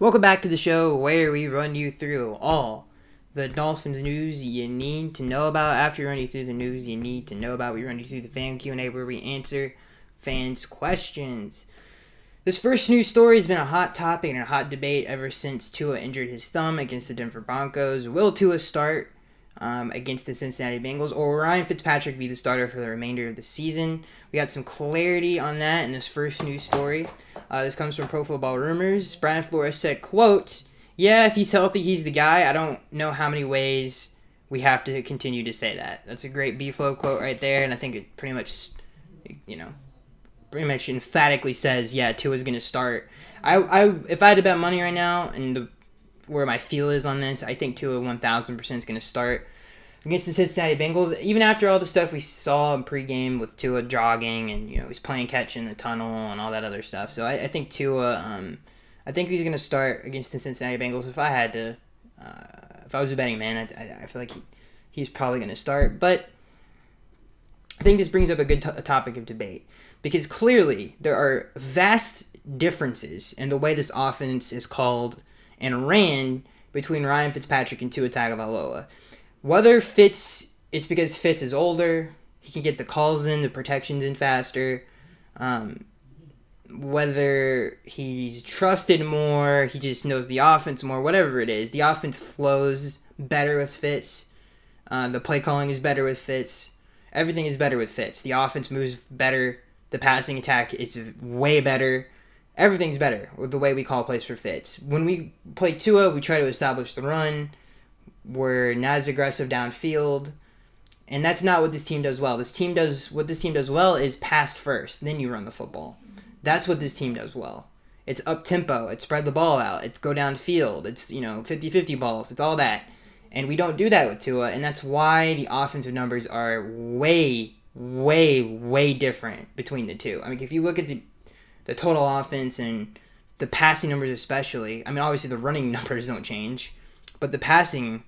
Welcome back to the show where we run you through all the Dolphins news you need to know about. After we run you through the news you need to know about, we run you through the fan Q&A where we answer fans' questions. This first news story has been a hot topic and a hot debate ever since Tua injured his thumb against the Denver Broncos. Will Tua start against the Cincinnati Bengals, or will Ryan Fitzpatrick be the starter for the remainder of the season? We got some clarity on that in this first news story. This comes from Pro Football Rumors. Brian Flores said, quote, "Yeah, if he's healthy, he's the guy. I don't know how many ways we have to continue to say that." That's a great B-Flow quote right there, and I think it pretty much, pretty much emphatically says, yeah, Tua's going to start. If I had to bet money right now, and where my feel is on this, I think Tua 1,000% is going to start against the Cincinnati Bengals, even after all the stuff we saw in pregame with Tua jogging and he's playing catch in the tunnel and all that other stuff. So I think Tua, I think he's going to start against the Cincinnati Bengals. If I had to, if I was a betting man, I feel like he's probably going to start. But I think this brings up a good topic of debate, because clearly there are vast differences in the way this offense is called and ran between Ryan Fitzpatrick and Tua Tagovailoa. Whether it's because Fitz is older, he can get the calls in, the protections in faster, whether he's trusted more, he just knows the offense more, whatever it is, the offense flows better with Fitz, the play calling is better with Fitz, everything is better with Fitz, the offense moves better, the passing attack is way better, everything's better with the way we call plays for Fitz. When we play Tua, we try to establish the run. We're not as aggressive downfield, and that's not what this team does well. What this team does well is pass first, then you run the football. That's what this team does well. It's up-tempo, it's spread the ball out, it's go downfield, it's 50-50 balls, it's all that. And we don't do that with Tua, and that's why the offensive numbers are way, way, way different between the two. I mean, if you look at the total offense and the passing numbers especially, I mean, obviously the running numbers don't change, but the passing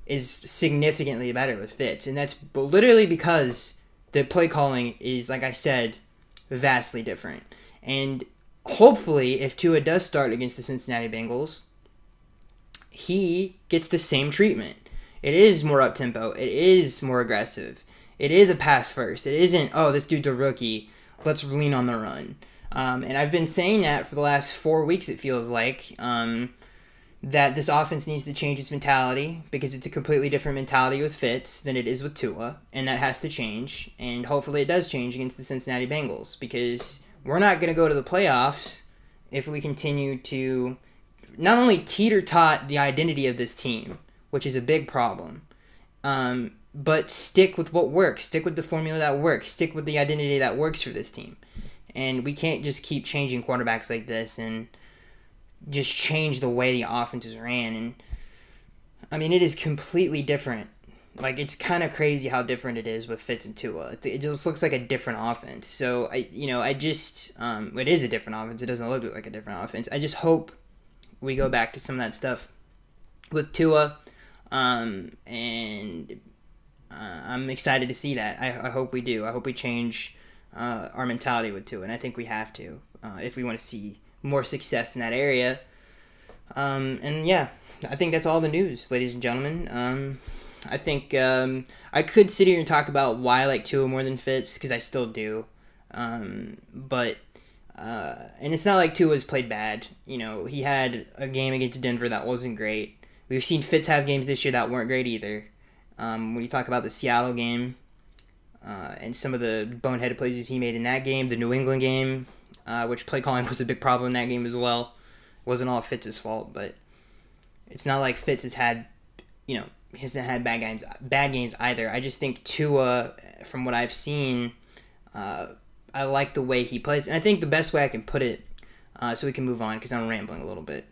is significantly better with Fitz, and that's literally because the play calling is, like I said, vastly different. And hopefully, if Tua does start against the Cincinnati Bengals, he gets the same treatment. It is more up-tempo. It is more aggressive. It is a pass first. It isn't, oh, this dude's a rookie, let's lean on the run. And I've been saying that for the last 4 weeks, it feels like, that this offense needs to change its mentality, because it's a completely different mentality with Fitz than it is with Tua, and that has to change, and hopefully it does change against the Cincinnati Bengals, because we're not going to go to the playoffs if we continue to not only teeter-tot the identity of this team, which is a big problem, but stick with what works, stick with the formula that works, stick with the identity that works for this team. And we can't just keep changing quarterbacks like this and just change the way the offense is ran. And I mean, it is completely different. Like, it's kind of crazy how different it is with Fitz and Tua. It just looks like a different offense. So it is a different offense. It doesn't look like a different offense. I just hope we go back to some of that stuff with Tua, and I'm excited to see that. I hope we do. I hope we change our mentality with Tua, and I think we have to if we want to see more success in that area. And yeah, I think that's all the news, ladies and gentlemen. I think I could sit here and talk about why I like Tua more than Fitz, because I still do. But and it's not like Tua's played bad. He had a game against Denver that wasn't great. We've seen Fitz have games this year that weren't great either. When you talk about the Seattle game, and some of the boneheaded plays he made in that game, the New England game, which play calling was a big problem in that game as well. It wasn't all Fitz's fault, but it's not like Fitz has had, he hasn't had bad games either. I just think Tua, from what I've seen, I like the way he plays. And I think the best way I can put it, so we can move on, because I'm rambling a little bit.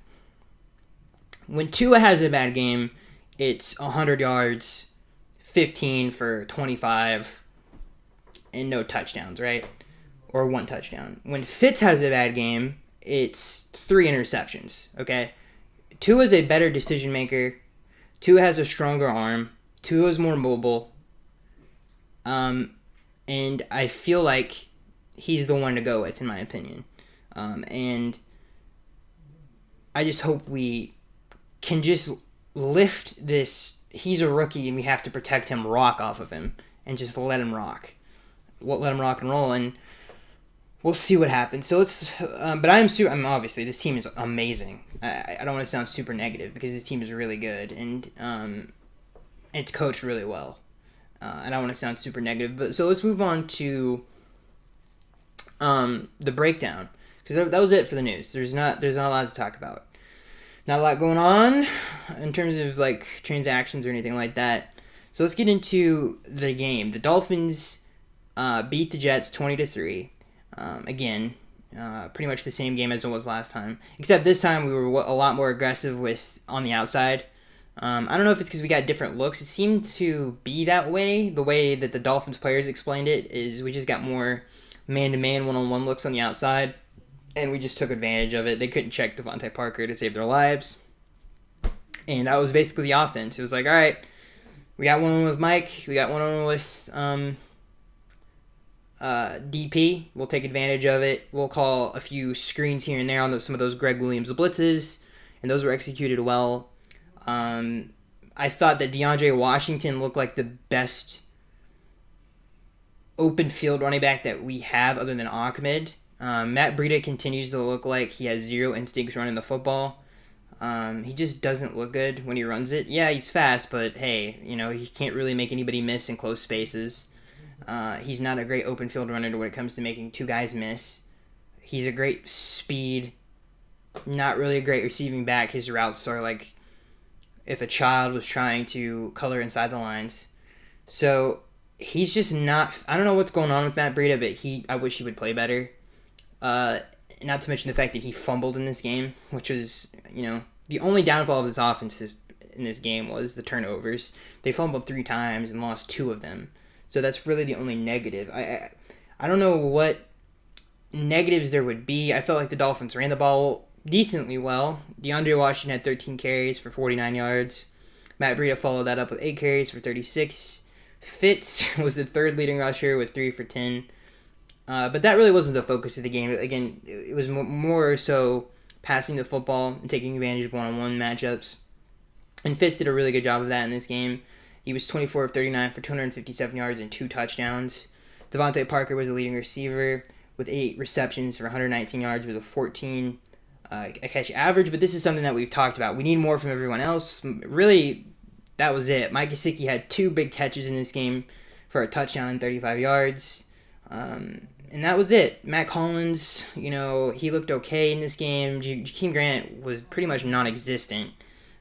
When Tua has a bad game, it's 100 yards, 15 for 25, and no touchdowns, right? Or one touchdown. When Fitz has a bad game, it's 3 interceptions, okay? Tua's a better decision maker. Tua has a stronger arm. Tua's more mobile. And I feel like he's the one to go with, in my opinion. And I just hope we can just lift this. He's a rookie and we have to protect him, rock off of him, and just let him rock. Let him rock and roll, and we'll see what happens. So let's. But I'm obviously this team is amazing. I don't want to sound super negative because this team is really good and it's coached really well. I don't want to sound super negative, but so let's move on to the breakdown because that was it for the news. There's not a lot to talk about. Not a lot going on in terms of like transactions or anything like that. So let's get into the game. The Dolphins beat the Jets 20-3. Again, pretty much the same game as it was last time, except this time we were a lot more aggressive on the outside. I don't know if it's because we got different looks. It seemed to be that way. The way that the Dolphins players explained it is we just got more man-to-man, one-on-one looks on the outside, and we just took advantage of it. They couldn't check Devontae Parker to save their lives, and that was basically the offense. It was like, all right, we got one with Mike, we got one with DP. We'll take advantage of it. We'll call a few screens here and there on some of those Greg Williams blitzes, and those were executed well. I thought that DeAndre Washington looked like the best open field running back that we have other than Ahmed. Matt Breida continues to look like he has zero instincts running the football. He just doesn't look good when he runs it. Yeah, he's fast, but hey, he can't really make anybody miss in close spaces. He's not a great open field runner when it comes to making two guys miss. He's a great speed, not really a great receiving back. His routes are like if a child was trying to color inside the lines. So he's just not. I don't know what's going on with Matt Breida, but I wish he would play better. Not to mention the fact that he fumbled in this game, which was the only downfall of this offense in this game was the turnovers. They fumbled 3 times and lost 2 of them. So that's really the only negative. I don't know what negatives there would be. I felt like the Dolphins ran the ball decently well. DeAndre Washington had 13 carries for 49 yards. Matt Breida followed that up with 8 carries for 36. Fitz was the third leading rusher with 3 for 10. But that really wasn't the focus of the game. Again, it was more so passing the football and taking advantage of one-on-one matchups. And Fitz did a really good job of that in this game. He was 24 of 39 for 257 yards and 2 touchdowns. Devontae Parker was the leading receiver with 8 receptions for 119 yards with a 14 catch average. But this is something that we've talked about. We need more from everyone else. Really, that was it. Mike Gesicki had 2 big catches in this game for a touchdown and 35 yards. And that was it. Matt Collins, he looked okay in this game. Jakeem Grant was pretty much non-existent.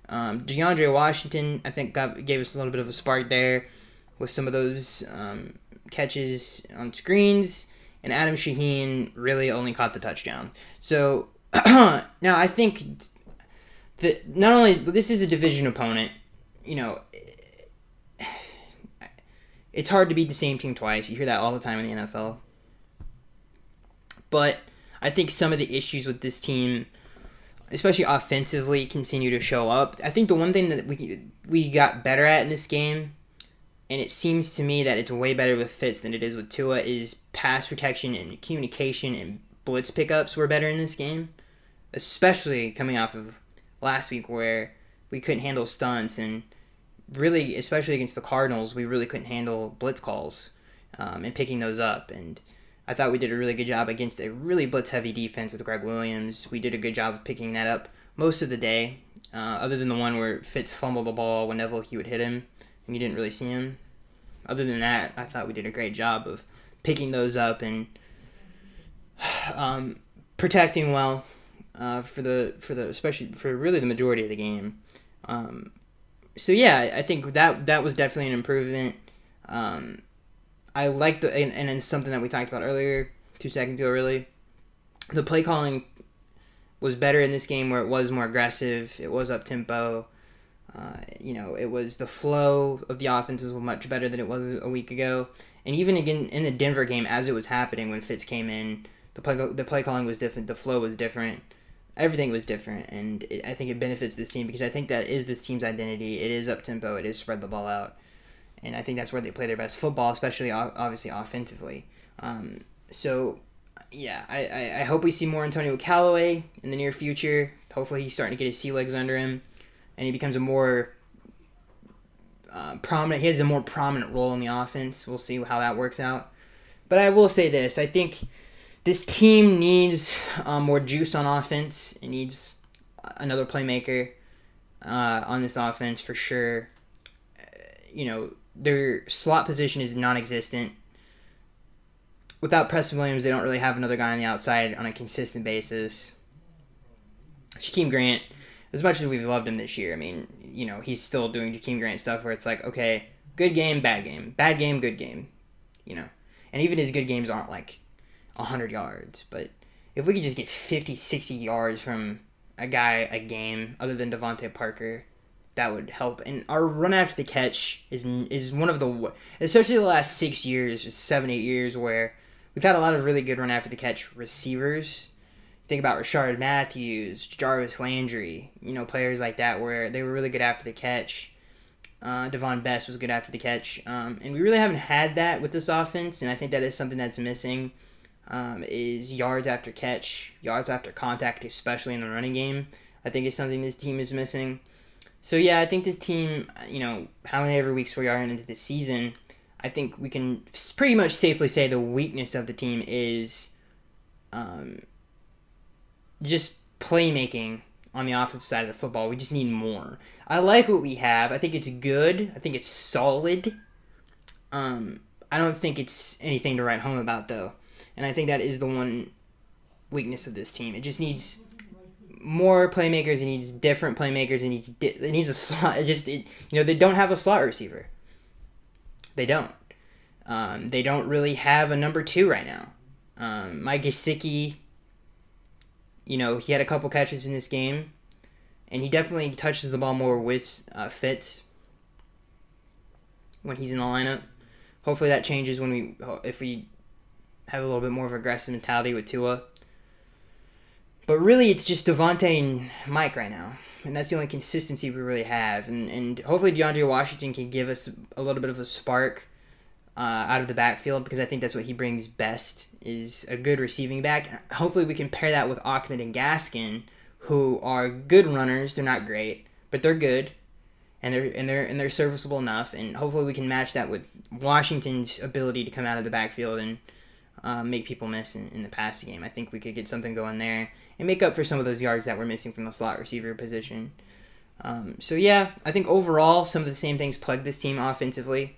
DeAndre Washington, I think, gave us a little bit of a spark there with some of those catches on screens. And Adam Shaheen really only caught the touchdown. So, now I think that not only this is a division opponent, it's hard to beat the same team twice. You hear that all the time in the NFL. But I think some of the issues with this team, especially offensively, continue to show up. I think the one thing that we got better at in this game, and it seems to me that it's way better with Fitz than it is with Tua, is pass protection and communication and blitz pickups were better in this game, especially coming off of last week where we couldn't handle stunts, and really, especially against the Cardinals, we really couldn't handle blitz calls and picking those up. And I thought we did a really good job against a really blitz-heavy defense with Greg Williams. We did a good job of picking that up most of the day, other than the one where Fitz fumbled the ball whenever he would hit him, and you didn't really see him. Other than that, I thought we did a great job of picking those up and protecting well especially for really the majority of the game. So yeah, I think that was definitely an improvement. I like and it's something that we talked about earlier, 2 seconds ago, really. The play calling was better in this game where it was more aggressive. It was up-tempo. It was the flow of the offense was much better than it was a week ago. And even again in the Denver game, as it was happening when Fitz came in, the play calling was different. The flow was different. Everything was different. And I think it benefits this team because I think that is this team's identity. It is up-tempo. It is spread the ball out. And I think that's where they play their best football, especially obviously offensively. So yeah, I hope we see more Antonio Callaway in the near future. Hopefully he's starting to get his sea legs under him, and he becomes a more prominent. He has a more prominent role in the offense. We'll see how that works out. But I will say this: I think this team needs more juice on offense. It needs another playmaker on this offense for sure. Their slot position is non-existent. Without Preston Williams, they don't really have another guy on the outside on a consistent basis. Shaquem Grant, as much as we've loved him this year, I mean, he's still doing Shaquem Grant stuff where it's like, okay, good game, bad game, good game, And even his good games aren't like 100 yards. But if we could just get 50, 60 yards from a guy a game other than Devontae Parker, that would help. And our run after the catch is one of the, especially the last 6 years, or 7, 8 years, where we've had a lot of really good run after the catch receivers. Think about Rashard Matthews, Jarvis Landry, players like that where they were really good after the catch. Devon Best was good after the catch. And we really haven't had that with this offense, and I think that is something that's missing, is yards after catch, yards after contact, especially in the running game. I think it's something this team is missing. So, yeah, I think this team, how many ever weeks we are into the season, I think we can pretty much safely say the weakness of the team is just playmaking on the offensive side of the football. We just need more. I like what we have. I think it's good. I think it's solid. I don't think it's anything to write home about, though. And I think that is the one weakness of this team. It just needs more playmakers. It needs different playmakers. It needs a slot. They don't have a slot receiver. They don't. They don't really have a number 2 right now. Mike Gesicki, he had a couple catches in this game, and he definitely touches the ball more with Fitz when he's in the lineup. Hopefully that changes if we have a little bit more of an aggressive mentality with Tua. But really, it's just Devontae and Mike right now, and that's the only consistency we really have. And hopefully DeAndre Washington can give us a little bit of a spark out of the backfield, because I think that's what he brings best, is a good receiving back. Hopefully we can pair that with Ahmed and Gaskin, who are good runners. They're not great, but they're good, and they're serviceable enough. And hopefully we can match that with Washington's ability to come out of the backfield and make people miss in the passing game. I think we could get something going there and make up for some of those yards that we're missing from the slot receiver position. So yeah, I think overall some of the same things plague this team offensively.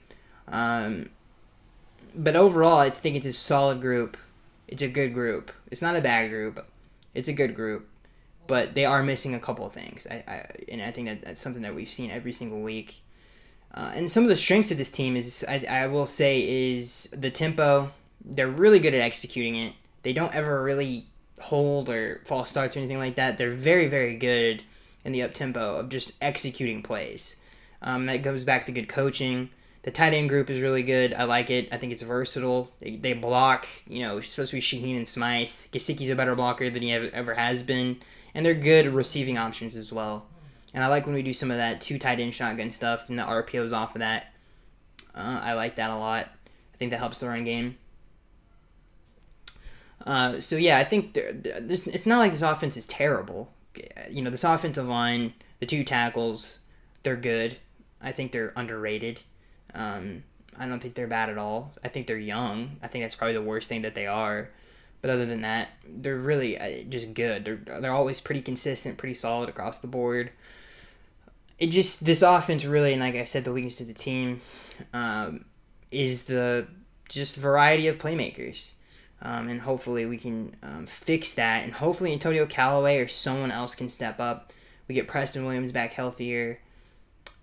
But overall, I think it's a solid group. It's a good group. It's not a bad group. It's a good group. But they are missing a couple of things. And I think that's something that we've seen every single week. And some of the strengths of this team I will say, is the tempo. They're really good at executing it. They don't ever really hold or false starts or anything like that. They're very, very good in the up-tempo of just executing plays. That goes back to good coaching. The tight end group is really good. I like it. I think it's versatile. They block, it's supposed to be Shaheen and Smythe. Gesicki's a better blocker than he ever has been. And they're good receiving options as well. And I like when we do some of that 2 tight end shotgun stuff and the RPOs off of that. I like that a lot. I think that helps the run game. So yeah, I think it's not like this offense is terrible. This offensive line, the 2 tackles, they're good. I think they're underrated. I don't think they're bad at all. I think they're young. I think that's probably the worst thing that they are. But other than that, they're really just good. They're always pretty consistent, pretty solid across the board. This offense really, and like I said, the weakness of the team is the just variety of playmakers. And hopefully we can fix that. And hopefully Antonio Callaway or someone else can step up. We get Preston Williams back healthier.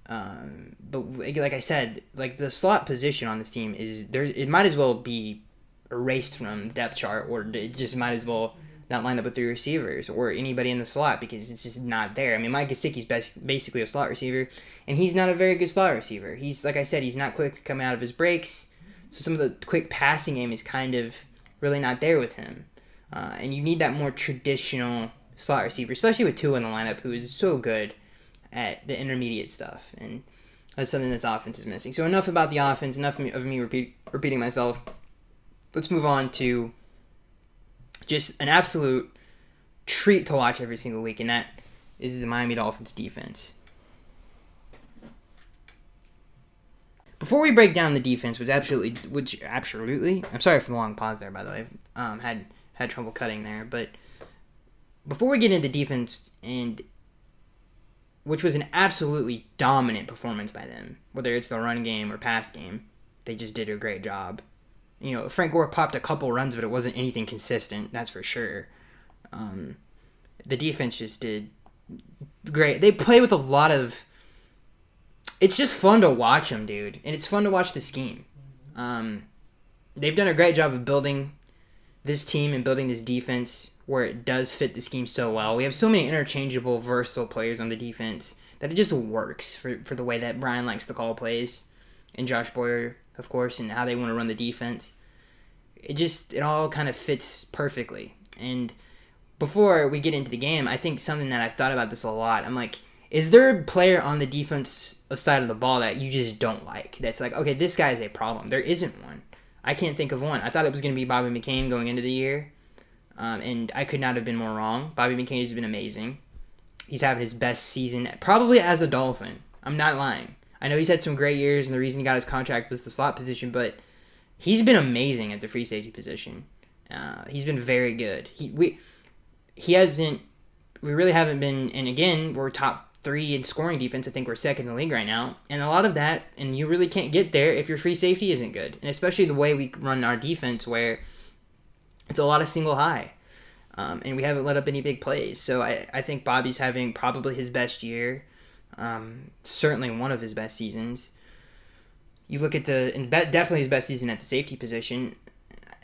But like I said, like the slot position on this team it might as well be erased from the depth chart, or it just might as well not line up with 3 receivers or anybody in the slot, because it's just not there. I mean, Mike Gesicki's basically a slot receiver, and he's not a very good slot receiver. He's, like I said, he's not quick coming out of his breaks, so some of the quick passing game is kind of really not there with him. And you need that more traditional slot receiver, especially with Tua in the lineup, who is so good at the intermediate stuff, and that's something this offense is missing. So enough about the offense, enough of me repeating myself. Let's move on to Just an absolute treat to watch every single week, and that is the Miami Dolphins defense. Before we break down the defense, I'm sorry for the long pause there, by the way. Had trouble cutting there, but before we get into defense, and which was an absolutely dominant performance by them, whether it's the run game or pass game, they just did a great job. Frank Gore popped a couple runs, but it wasn't anything consistent, that's for sure. The defense just did great. They play with a lot of... It's just fun to watch them, dude. And it's fun to watch the scheme. They've done a great job of building this team and building this defense where it does fit the scheme so well. We have so many interchangeable, versatile players on the defense that it just works for the way that Brian likes to call plays. And Josh Boyer, of course, and how they want to run the defense. It all kind of fits perfectly. And before we get into the game, I think something that I've thought about this a lot. I'm like, is there a player on the defense side of the ball that you just don't like? That's like, okay, this guy is a problem. There isn't one. I can't think of one. I thought it was going to be Bobby Mccain going into the year, and I could not have been more wrong. Bobby McCain has been amazing. He's having his best season, probably as a Dolphin. I'm not lying. I know he's had some great years, and the reason he got his contract was the slot position, but he's been amazing at the free safety position. He's been very good. We really haven't been, and again, we're top 3 in scoring defense. I think we're second in the league right now. And a lot of that, and you really can't get there if your free safety isn't good. And especially the way we run our defense where it's a lot of single high. And we haven't let up any big plays. So I think Bobby's having probably his best year. Certainly one of his best seasons. You look at definitely his best season at the safety position.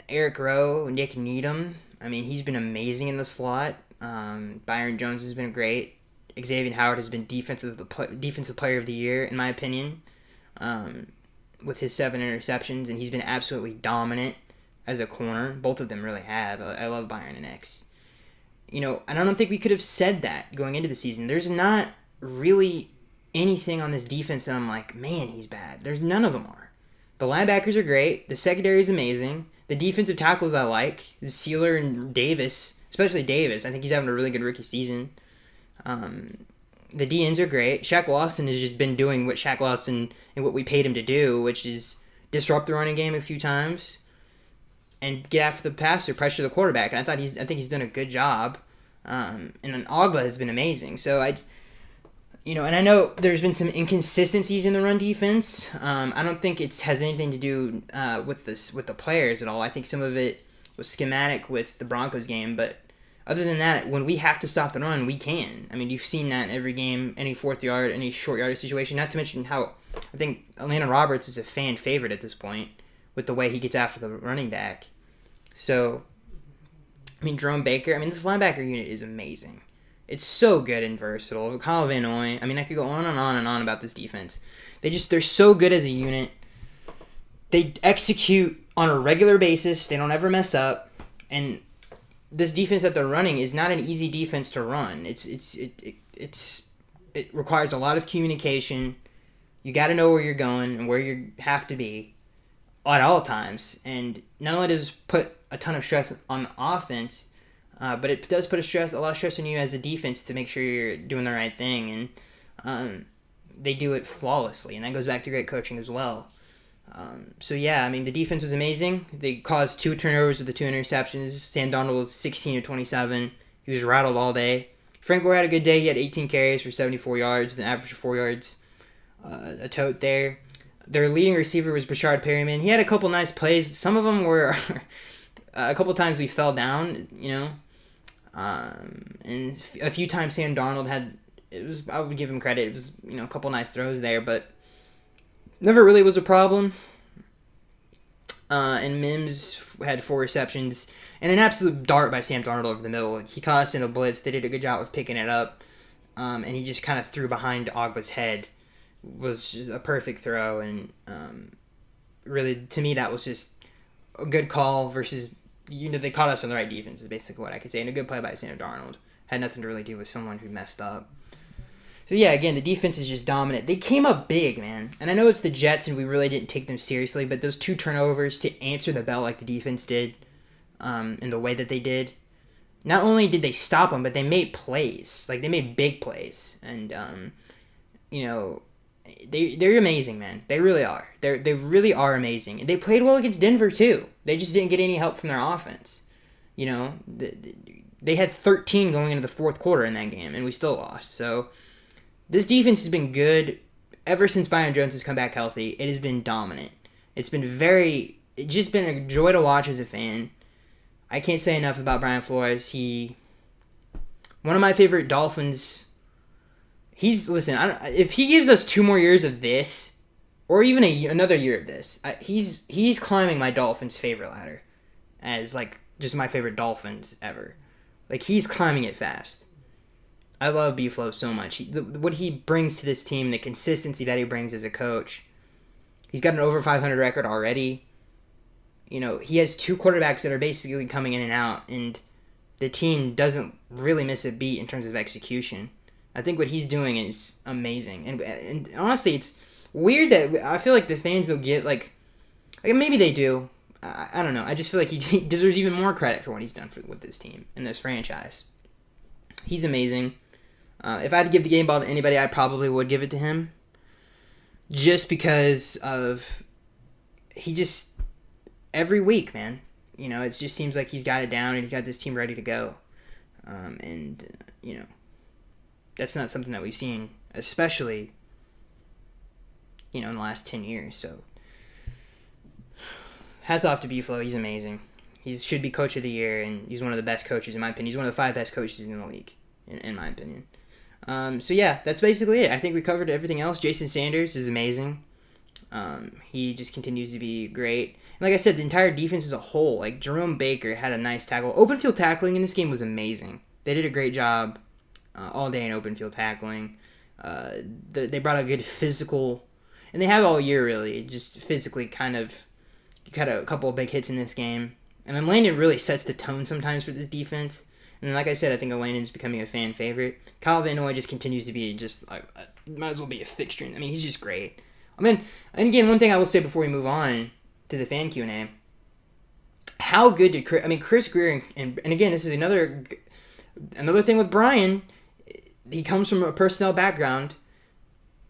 Eric Rowe, Nick Needham. I mean, he's been amazing in the slot. Byron Jones has been great. Xavier Howard has been defensive player of the year, in my opinion, with his 7 interceptions, and he's been absolutely dominant as a corner. Both of them really have. I love Byron and X. And I don't think we could have said that going into the season. There's not really anything on this defense that I'm like, man, he's bad. There's none of them are. The linebackers are great. The secondary is amazing. The defensive tackles I like. Sealer and Davis, especially Davis. I think he's having a really good rookie season. The DNs are great. Shaq Lawson has just been doing what Shaq Lawson and what we paid him to do, which is disrupt the running game a few times and get after the passer, pressure the quarterback. And I think he's done a good job. And then Ogba has been amazing. So and I know there's been some inconsistencies in the run defense. I don't think it has anything to do with the players at all. I think some of it was schematic with the Broncos game, but other than that, when we have to stop the run, we can. I mean, you've seen that in every game, any fourth yard, any short yardage situation. Not to mention how I think Atlanta Roberts is a fan favorite at this point with the way he gets after the running back. So, I mean, Jerome Baker, this linebacker unit is amazing. It's so good and versatile. Kyle Van Noy, I could go on and on and on about this defense. They're so good as a unit. They execute on a regular basis. They don't ever mess up. And this defense that they're running is not an easy defense to run. It requires a lot of communication. You got to know where you're going and where you have to be at all times. And not only does it put a ton of stress on the offense, but it does put a lot of stress on you as a defense to make sure you're doing the right thing. And they do it flawlessly, and that goes back to great coaching as well. The defense was amazing. They caused 2 turnovers with the 2 interceptions. Sam Darnold was 16 of 27. He was rattled all day. Frank Gore had a good day. He had 18 carries for 74 yards, an average of 4 yards a tote there. Their leading receiver was Brashard Perryman. He had a couple nice plays. Some of them were a couple times we fell down, and a few times Sam Darnold I would give him credit. It was, a couple nice throws there, but never really was a problem. And Mims had 4 receptions and an absolute dart by Sam Darnold over the middle. He caught us in a blitz. They did a good job of picking it up. And he just kind of threw behind Ogba's head. Was just a perfect throw. And really, to me, that was just a good call versus, they caught us on the right defense is basically what I could say. And a good play by Sam Darnold. Had nothing to really do with someone who messed up. So, yeah, again, the defense is just dominant. They came up big, man. And I know it's the Jets, and we really didn't take them seriously, but those 2 turnovers to answer the bell like the defense did, in the way that they did. Not only did they stop them, but they made plays. Like, they made big plays. And, they're amazing, man. They really are. They really are amazing. And they played well against Denver, too. They just didn't get any help from their offense. They had 13 going into the fourth quarter in that game, and we still lost. So, this defense has been good ever since Byron Jones has come back healthy. It has been dominant. It's just been a joy to watch as a fan. I can't say enough about Brian Flores. One of my favorite Dolphins. If he gives us 2 more years of this, or even another year of this, he's climbing my Dolphins favorite ladder as, like, just my favorite Dolphins ever. Like, he's climbing it fast. I love B-Flow so much. What he brings to this team, the consistency that he brings as a coach. He's got an over 500 record already. He has 2 quarterbacks that are basically coming in and out, and the team doesn't really miss a beat in terms of execution. I think what he's doing is amazing. And honestly, it's weird that I feel like the fans don't get, like maybe they do. I don't know. I just feel like he deserves even more credit for what he's done with this team and this franchise. He's amazing. If I had to give the game ball to anybody, I probably would give it to him. Just because of every week, man. It just seems like he's got it down and he's got this team ready to go. That's not something that we've seen, especially, in the last 10 years. So, hats off to B-Flow. He's amazing. He should be coach of the year, and he's one of the best coaches, in my opinion. He's one of the 5 best coaches in the league, in my opinion. So, yeah, that's basically it. I think we covered everything else. Jason Sanders is amazing. He just continues to be great. And like I said, the entire defense as a whole, like Jerome Baker had a nice tackle. Open field tackling in this game was amazing. They did a great job all day in open field tackling. They brought a good physical, and they have all year really, just physically kind of got a couple of big hits in this game. And then Landon really sets the tone sometimes for this defense. And then, like I said, I think Landon's becoming a fan favorite. Kyle Van Noy just continues to be might as well be a fixture. I mean, he's just great. And again, one thing I will say before we move on to the fan Q&A, how good did Chris Greer, and again, this is another thing with Brian, he comes from a personnel background.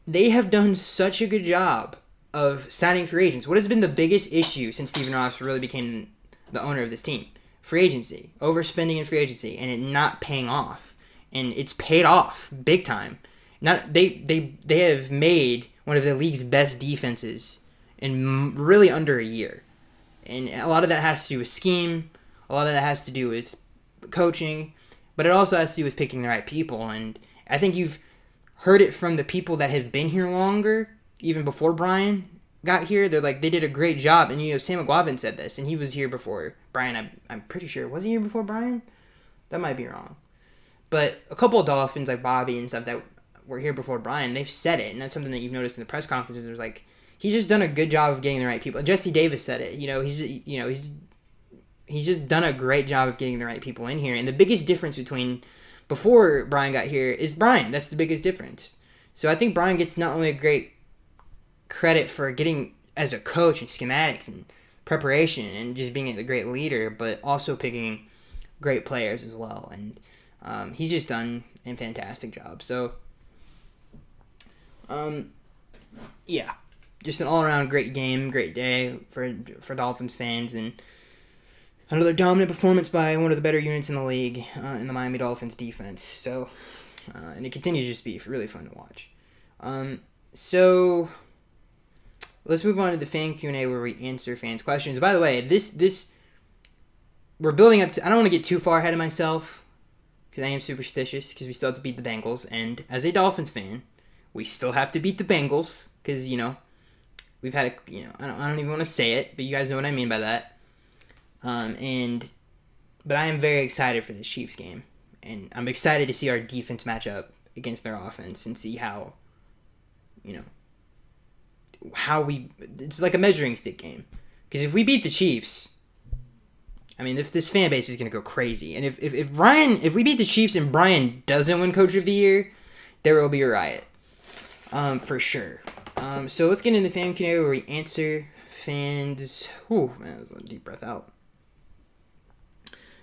They have done such a good job of signing free agents. What has been the biggest issue since Stephen Ross really became the owner of this team? Free agency. Overspending in free agency, and it not paying off. And it's paid off big time. They have made one of the league's best defenses in really under a year. And a lot of that has to do with scheme. A lot of that has to do with coaching. But it also has to do with picking the right people. And I think you've heard it from the people that have been here longer, even before Brian got here. They're like, they did a great job. And, Sam McGuavin said this, and he was here before Brian. I'm pretty sure. Was he here before Brian? That might be wrong. But a couple of Dolphins, like Bobby and stuff, that were here before Brian, they've said it. And that's something that you've noticed in the press conferences. There's like, he's just done a good job of getting the right people. Jesse Davis said it. He's just done a great job of getting the right people in here. And the biggest difference between before Brian got here is Brian. That's the biggest difference. So I think Brian gets not only a great credit for getting as a coach and schematics and preparation and just being a great leader, but also picking great players as well. And he's just done a fantastic job. So, yeah, just an all-around great game, great day for Dolphins fans, and another dominant performance by one of the better units in the league, in the Miami Dolphins defense. So, and it continues to just be really fun to watch. So, let's move on to the fan Q&A where we answer fans' questions. By the way, this we're building up to. I don't want to get too far ahead of myself because I am superstitious because we still have to beat the Bengals, and as a Dolphins fan, we still have to beat the Bengals because we've had I don't even want to say it, but you guys know what I mean by that. But I am very excited for this Chiefs game, and I'm excited to see our defense match up against their offense and see how it's like a measuring stick game. Because if we beat the Chiefs, I mean, if this fan base is going to go crazy. And if we beat the Chiefs and Brian doesn't win Coach of the Year, there will be a riot. For sure. So let's get into the fan Q&A where we answer fans. Whew, man, that was a deep breath out.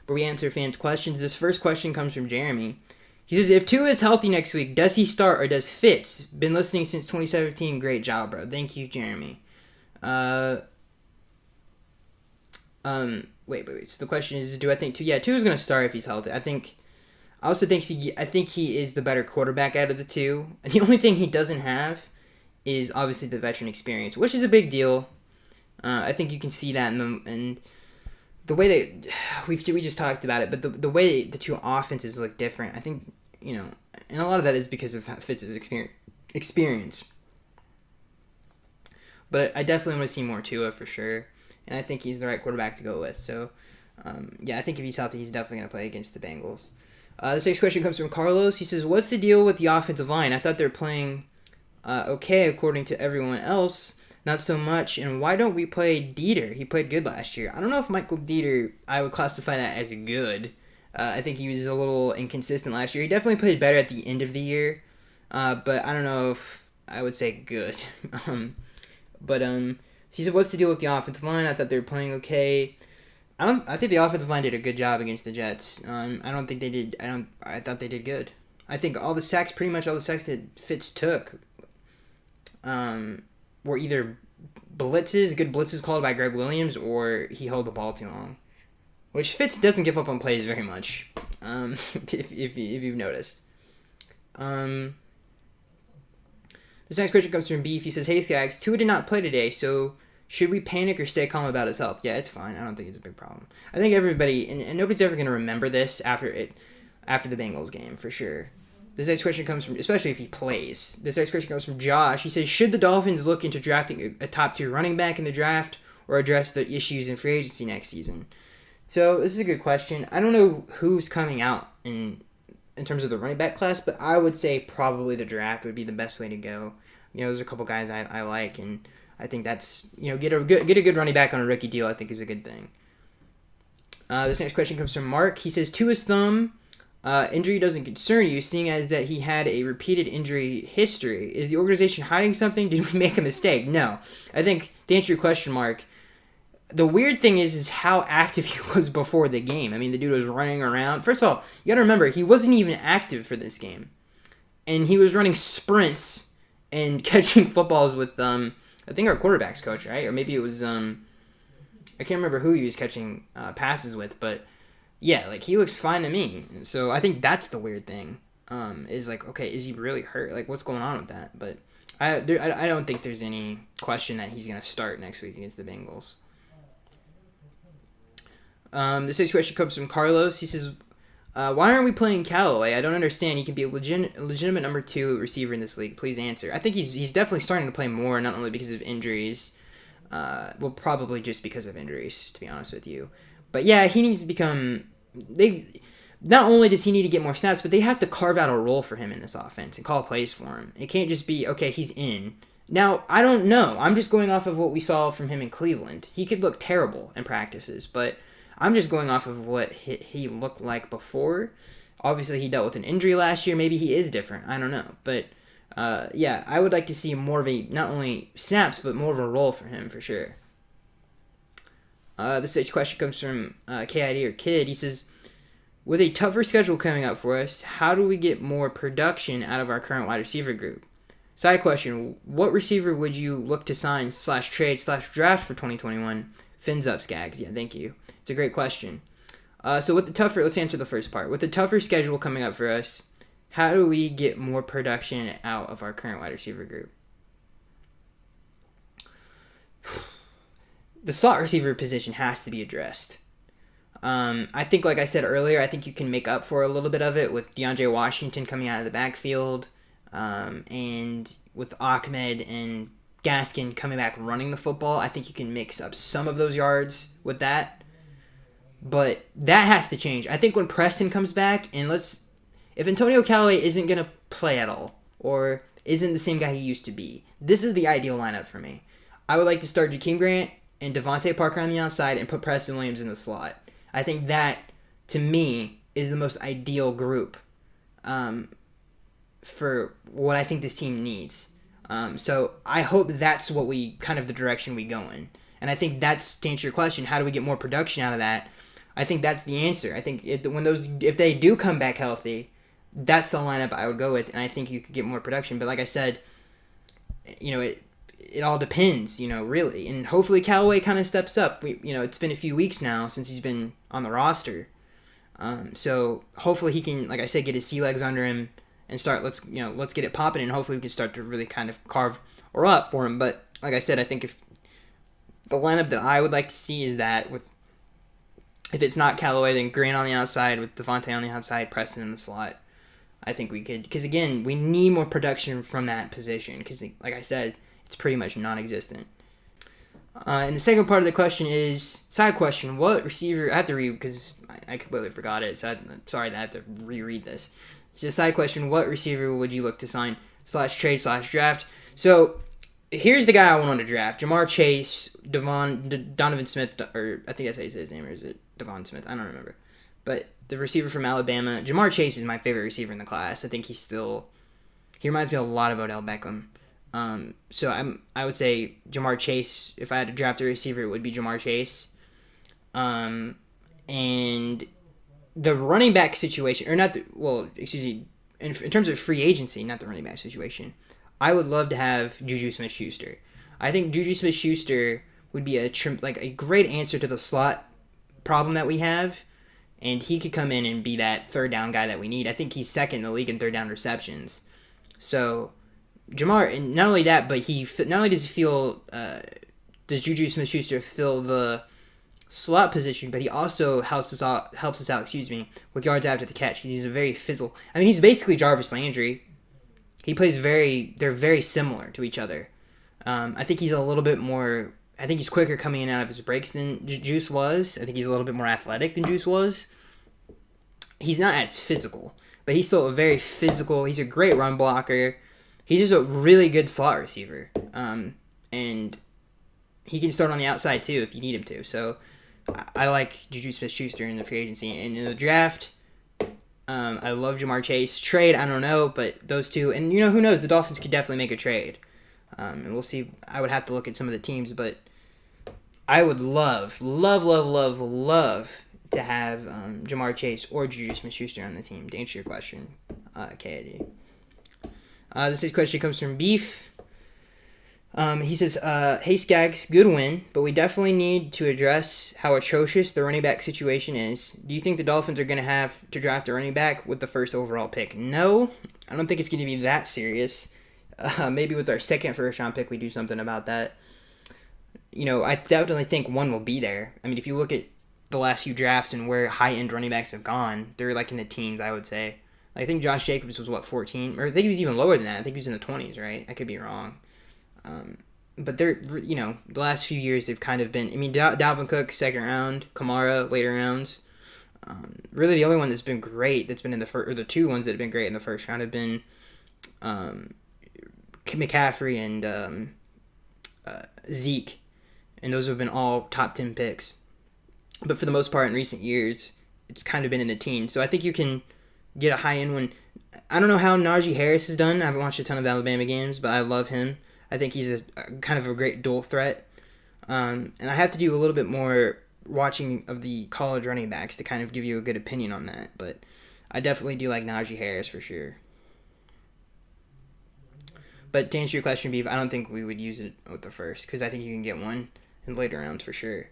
where we answer fans' questions. This first question comes from Jeremy. He says, if Tua is healthy next week, does he start or does Fitz? Been listening since 2017. Great job, bro. Thank you, Jeremy. Wait. So the question is, do I think Tua? Yeah, Tua's going to start if he's healthy. I also think he is the better quarterback out of the two. And the only thing he doesn't have is obviously the veteran experience, which is a big deal. I think you can see that in the way that we just talked about it, but the way the two offenses look different. I think, and a lot of that is because of Fitz's experience. But I definitely want to see more Tua for sure, and I think he's the right quarterback to go with. So, I think if he's healthy, he's definitely going to play against the Bengals. This next question comes from Carlos. He says, what's the deal with the offensive line? I thought they were playing okay according to everyone else, not so much, and why don't we play Dieter? He played good last year. I don't know if Michael Dieter, I would classify that as good. I think he was a little inconsistent last year. He definitely played better at the end of the year, but I don't know if I would say good. He said, what's the deal with the offensive line? I thought they were playing okay. I think the offensive line did a good job against the Jets. I don't think they did. I thought they did good. I think pretty much all the sacks that Fitz took, were either good blitzes called by Greg Williams, or he held the ball too long. Which Fitz doesn't give up on plays very much, if you've noticed. This next question comes from Beef. He says, hey, Skags, Tua did not play today, so should we panic or stay calm about his health? Yeah, it's fine. I don't think it's a big problem. I think everybody, and nobody's ever going to remember this after the Bengals game, for sure. This next question comes from, especially if he plays, this next question comes from Josh. He says, should the Dolphins look into drafting a top-tier running back in the draft or address the issues in free agency next season? So this is a good question. I don't know who's coming out in terms of the running back class, but I would say probably the draft would be the best way to go. There's a couple guys I like, and I think that's, get a good running back on a rookie deal, I think is a good thing. This next question comes from Mark. He says, Tua's thumb injury doesn't concern you, seeing as that he had a repeated injury history. Is the organization hiding something? Did we make a mistake? No. I think, to answer your question, Mark, the weird thing is how active he was before the game. I mean, the dude was running around. First of all, you got to remember, he wasn't even active for this game. And he was running sprints and catching footballs with, I think our quarterback's coach, right? Or maybe it was, I can't remember who he was catching passes with, but yeah, like, he looks fine to me. So I think that's the weird thing, is like, okay, is he really hurt? Like, what's going on with that? But I don't think there's any question that he's going to start next week against the Bengals. This next question comes from Carlos. He says, why aren't we playing Callaway? I don't understand. He can be a legitimate number 2 receiver in this league. Please answer. I think he's definitely starting to play more, not only because of injuries, probably just because of injuries, to be honest with you. But yeah, he needs to become... Not only does he need to get more snaps, but they have to carve out a role for him in this offense and call plays for him. It can't just be, okay, he's in. Now, I don't know. I'm just going off of what we saw from him in Cleveland. He could look terrible in practices, but I'm just going off of what he looked like before. Obviously, he dealt with an injury last year. Maybe he is different. I don't know. But, yeah, I would like to see more of a, not only snaps, but more of a role for him, for sure. This next question comes from KID or Kid. He says, with a tougher schedule coming up for us, how do we get more production out of our current wide receiver group? Side question, what receiver would you look to sign /trade/draft for 2021? Fins up, Skags. Yeah, thank you. It's a great question. So with the tougher, let's answer the first part. With the tougher schedule coming up for us, how do we get more production out of our current wide receiver group? The slot receiver position has to be addressed. I think, like I said earlier, I think you can make up for a little bit of it with DeAndre Washington coming out of the backfield, and with Ahmed and Gaskin coming back running the football. I think you can mix up some of those yards with that. But that has to change. I think when Preston comes back, and if Antonio Callaway isn't going to play at all, or isn't the same guy he used to be, this is the ideal lineup for me. I would like to start Jakeem Grant and Devontae Parker on the outside and put Preston Williams in the slot. I think that, to me, is the most ideal group for what I think this team needs. So I hope that's the direction we go in. And I think that's, to answer your question, how do we get more production out of that? I think that's the answer. I think if they do come back healthy, that's the lineup I would go with, and I think you could get more production. But like I said, it all depends, really. And hopefully Callaway kind of steps up. It's been a few weeks now since he's been on the roster. So hopefully he can, like I said, get his sea legs under him and start, let's get it popping, and hopefully we can start to really kind of carve or up for him. But like I said, I think if the lineup that I would like to see is that if it's not Callaway, then Grant on the outside with Devontae on the outside, Preston in the slot. I think we could, because again, we need more production from that position, because like I said, it's pretty much non-existent. And the second part of the question is, side question, what receiver, I have to read because I completely forgot it, so I'm sorry that I have to reread this. It's a side question, what receiver would you look to sign /trade/draft? So here's the guy I want to draft. Jamar Chase, Donovan Smith, or I think that's how you say his name, or is it Devon Smith? I don't remember. But the receiver from Alabama, Jamar Chase is my favorite receiver in the class. I think he reminds me a lot of Odell Beckham. So I would say Jamar Chase, if I had to draft a receiver, it would be Jamar Chase. And the running back situation, in terms of free agency, not the running back situation, I would love to have Juju Smith-Schuster. I think Juju Smith-Schuster would be a great answer to the slot problem that we have, and he could come in and be that third down guy that we need. I think he's second in the league in third down receptions. So Jamar, and not only that, but not only does does Juju Smith-Schuster fill the slot position, but he also helps us out, with yards after the catch, because he's a very physical. I mean, he's basically Jarvis Landry. He plays they're very similar to each other. I think he's a little bit more, I think he's quicker coming in and out of his breaks than Juice was. I think he's a little bit more athletic than Juice was. He's not as physical, but he's still a very physical, he's a great run blocker. He's just a really good slot receiver. And he can start on the outside too if you need him to. So I like Juju Smith-Schuster in the free agency. And in the draft, I love Jamar Chase. Trade, I don't know, but those two. And who knows? The Dolphins could definitely make a trade. And we'll see. I would have to look at some of the teams, but I would love, love, love, love, love to have Jamar Chase or Juju Smith-Schuster on the team, to answer your question, KID. This next question comes from Beef. He says, hey Skaggs, good win, but we definitely need to address how atrocious the running back situation is. Do you think the Dolphins are going to have to draft a running back with the first overall pick? No, I don't think it's going to be that serious. Maybe with our second first-round pick, we do something about that. I definitely think one will be there. I mean, if you look at the last few drafts and where high-end running backs have gone, they're like in the teens, I would say. I think Josh Jacobs was, 14? Or I think he was even lower than that. I think he was in the 20s, right? I could be wrong. But they're, the last few years they've kind of been, Dalvin Cook, second round, Kamara, later rounds. Really the only one that's been great, that's been in the first, or the two ones that have been great in the first round have been McCaffrey and Zeke. And those have been all top 10 picks. But for the most part in recent years, it's kind of been in the teens. So I think you can get a high-end one. I don't know how Najee Harris has done. I haven't watched a ton of Alabama games, but I love him. I think he's a kind of a great dual threat. And I have to do a little bit more watching of the college running backs to kind of give you a good opinion on that. But I definitely do like Najee Harris for sure. But to answer your question, Beef, I don't think we would use it with the first, because I think you can get one in later rounds for sure.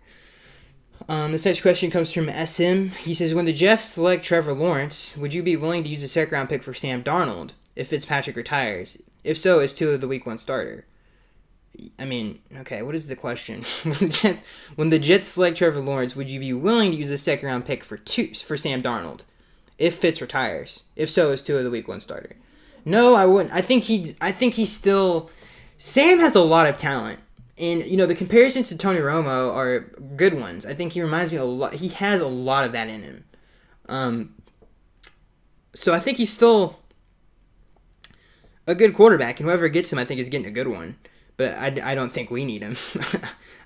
This next question comes from SM. He says, when the Jets select Trevor Lawrence, would you be willing to use a second round pick for Sam Darnold if Fitzpatrick retires? If so, is Tua the week one starter? Okay, what is the question? When the Jets select Trevor Lawrence, would you be willing to use a second round pick for Sam Darnold if Fitz retires? If so, is Tua the week one starter? No, I wouldn't. I think he's still... Sam has a lot of talent. And, the comparisons to Tony Romo are good ones. I think he reminds me a lot. He has a lot of that in him. So I think he's still a good quarterback. And whoever gets him, I think, is getting a good one. But I don't think we need him.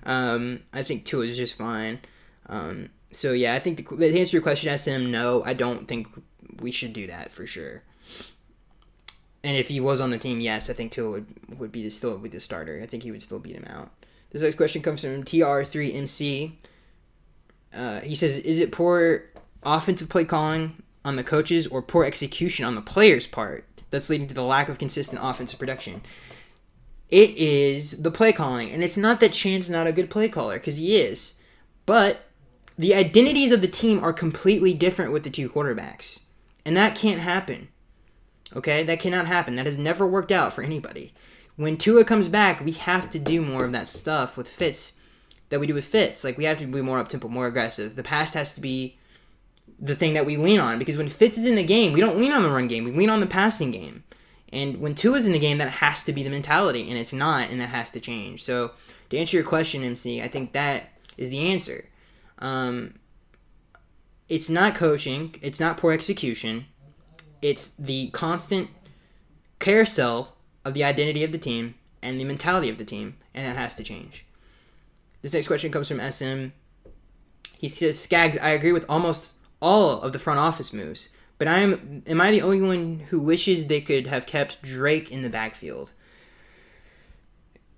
I think Tua is just fine. So, yeah, I think to answer your question, SM, no, I don't think we should do that for sure. And if he was on the team, yes, I think Tua would be the starter. I think he would still beat him out. This next question comes from TR3MC. He says, is it poor offensive play calling on the coaches or poor execution on the players' part that's leading to the lack of consistent offensive production? It is the play calling. And it's not that Chan's not a good play caller, because he is. But the identities of the team are completely different with the two quarterbacks. And that can't happen. Okay? That cannot happen. That has never worked out for anybody. When Tua comes back, we have to do more of that stuff with Fitz that we do with Fitz. Like, we have to be more up-tempo, more aggressive. The pass has to be the thing that we lean on. Because when Fitz is in the game, we don't lean on the run game. We lean on the passing game. And when Tua's in the game, that has to be the mentality. And it's not, and that has to change. So, to answer your question, MC, I think that is the answer. It's not coaching. It's not poor execution. It's the constant carousel of the identity of the team and the mentality of the team, and that has to change. This next question comes from SM. He says, Skaggs, I agree with almost all of the front office moves, but am I the only one who wishes they could have kept Drake in the backfield?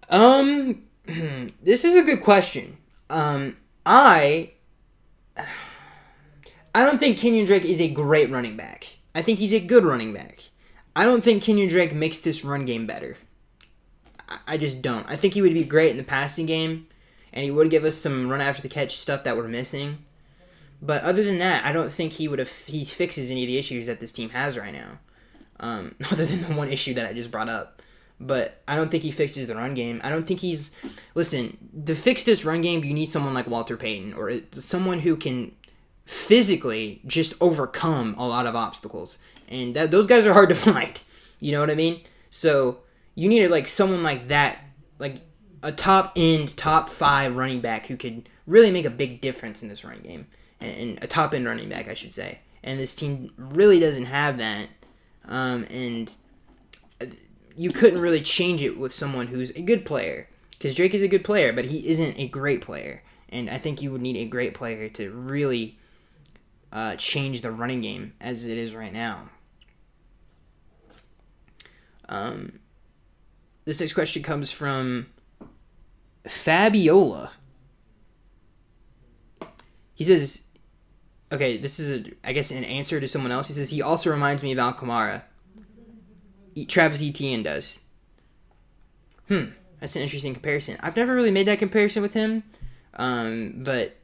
This is a good question. I don't think Kenyon Drake is a great running back. I think he's a good running back. I don't think Kenyon Drake makes this run game better. I just don't. I think he would be great in the passing game, and he would give us some run after the catch stuff that we're missing. But other than that, I don't think he fixes any of the issues that this team has right now. Other than the one issue that I just brought up. But I don't think he fixes the run game. I don't think he's... Listen, to fix this run game, you need someone like Walter Payton, or someone who can physically just overcome a lot of obstacles. And those guys are hard to find. You know what I mean? So you need like someone like that, like a top 5 running back who could really make a big difference in this run game. And a top end running back, I should say. And this team really doesn't have that. And you couldn't really change it with someone who's a good player. Because Drake is a good player, but he isn't a great player. And I think you would need a great player to really change the running game as it is right now. This next question comes from Fabiola. He says, okay, this is, I guess, an answer to someone else. He says, he also reminds me of Al Kamara. Travis Etienne does. That's an interesting comparison. I've never really made that comparison with him, but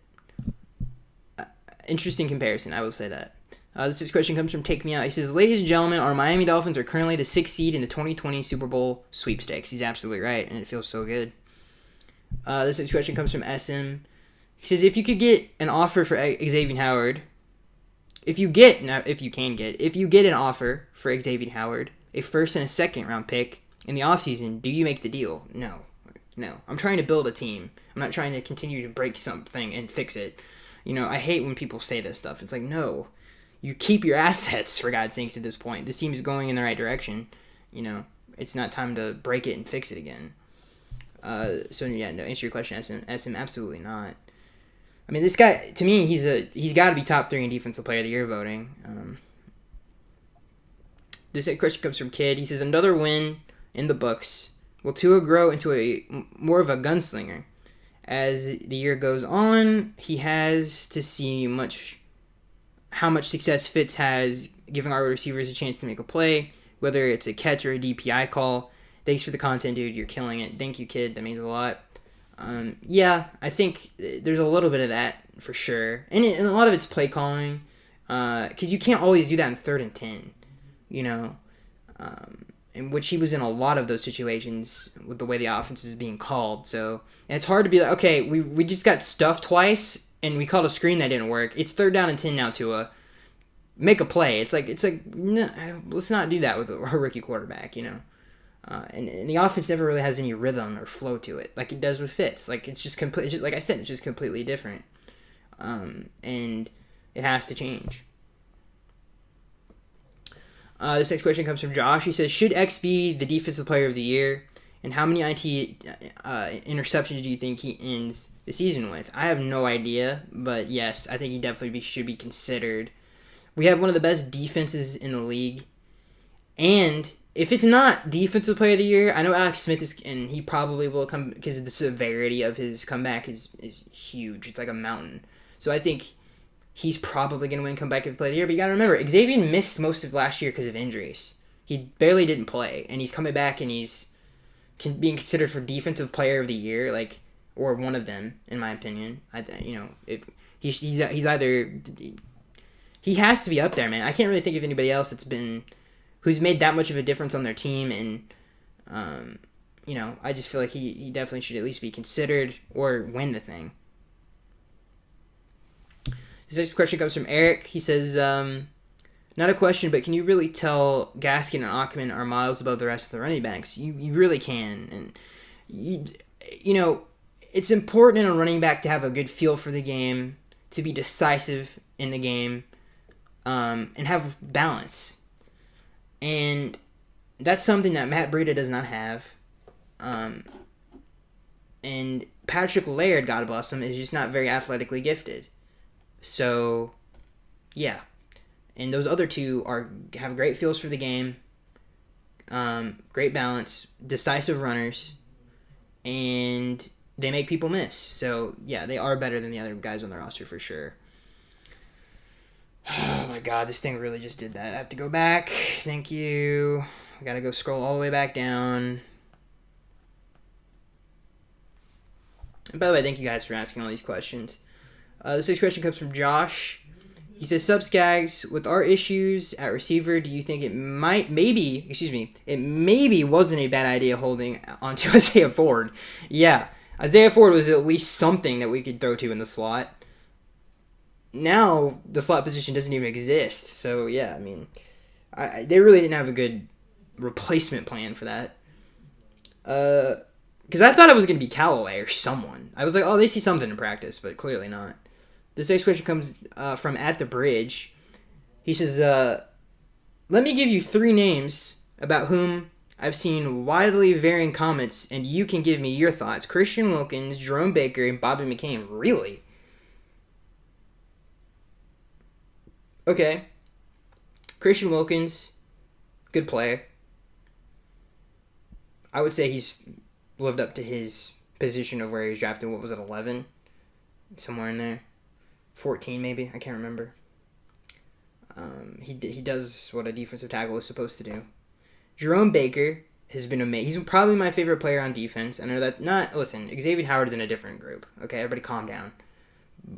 interesting comparison, I will say that. This next question comes from Take Me Out. He says, ladies and gentlemen, our Miami Dolphins are currently the 6th seed in the 2020 Super Bowl sweepstakes. He's absolutely right, and it feels so good. This next question comes from SM. He says, if you could get an offer for Xavier Howard, if you get an offer for Xavier Howard, a first and a second round pick in the offseason, do you make the deal? No. I'm trying to build a team. I'm not trying to continue to break something and fix it. You know, I hate when people say this stuff. It's like, no. You keep your assets, for God's sakes, at this point. This team is going in the right direction. You know, it's not time to break it and fix it again. So, yeah, no, answer your question, SM, absolutely not. I mean, this guy, to me, he's got to be top 3 in Defensive Player of the Year voting. This question comes from Kid. He says, another win in the books. Will Tua grow into more of a gunslinger? As the year goes on, he has to see how much success Fitz has, giving our receivers a chance to make a play, whether it's a catch or a DPI call. Thanks for the content, dude. You're killing it. Thank you, Kid. That means a lot. Yeah, I think there's a little bit of that for sure. And a lot of it's play calling, because you can't always do that in 3rd and 10, you know, in which he was in a lot of those situations with the way the offense is being called. So, and it's hard to be like, okay, we just got stuffed twice, and we called a screen that didn't work. It's 3rd down and 10 now, Tua. Make a play. It's like no, let's not do that with a rookie quarterback, you know. And the offense never really has any rhythm or flow to it, like it does with Fitz. Like it's just like I said, it's just completely different. And it has to change. This next question comes from Josh. He says, should X be the Defensive Player of the Year? And how many interceptions do you think he ends the season with? I have no idea, but yes, I think he definitely should be considered. We have one of the best defenses in the league. And if it's not Defensive Player of the Year, I know Alex Smith is, and he probably will come because the severity of his comeback is huge. It's like a mountain. So I think he's probably going to win comeback of player of the year. But you got to remember, Xavier missed most of last year because of injuries. He barely didn't play, and he's coming back, and he's being considered for defensive player of the year, like, or one of them, in my opinion. He's either, he has to be up there, man. I can't really think of anybody else who's made that much of a difference on their team, and I just feel like he definitely should at least be considered or win the thing. This next question comes from Eric. He says, not a question, but can you really tell Gaskin and Ackman are miles above the rest of the running backs? You really can. And, it's important in a running back to have a good feel for the game, to be decisive in the game, and have balance. And that's something that Matt Breida does not have. And Patrick Laird, God bless him, is just not very athletically gifted. So, yeah. And those other two have great feels for the game, great balance, decisive runners, and they make people miss. So, yeah, they are better than the other guys on the roster for sure. Oh, my God, this thing really just did that. I have to go back. Thank you. I got to go scroll all the way back down. And by the way, thank you guys for asking all these questions. This next question comes from Josh. He says, "Sup, Skags, with our issues at receiver, do you think it maybe wasn't a bad idea holding onto Isaiah Ford?" Yeah, Isaiah Ford was at least something that we could throw to in the slot. Now, the slot position doesn't even exist. So, yeah, I mean, they really didn't have a good replacement plan for that. Because I thought it was going to be Callaway or someone. I was like, oh, they see something in practice, but clearly not. This next question comes from At the Bridge. He says, let me give you 3 names about whom I've seen widely varying comments, and you can give me your thoughts. Christian Wilkins, Jerome Baker, and Bobby McCain. Really? Okay. Christian Wilkins, good player. I would say he's lived up to his position of where he was drafted. What was it, 11? Somewhere in there. 14 maybe, I can't remember. He does what a defensive tackle is supposed to do. Jerome Baker has been amazing. He's probably my favorite player on defense. I know that listen, Xavier Howard's in a different group. Okay, everybody calm down.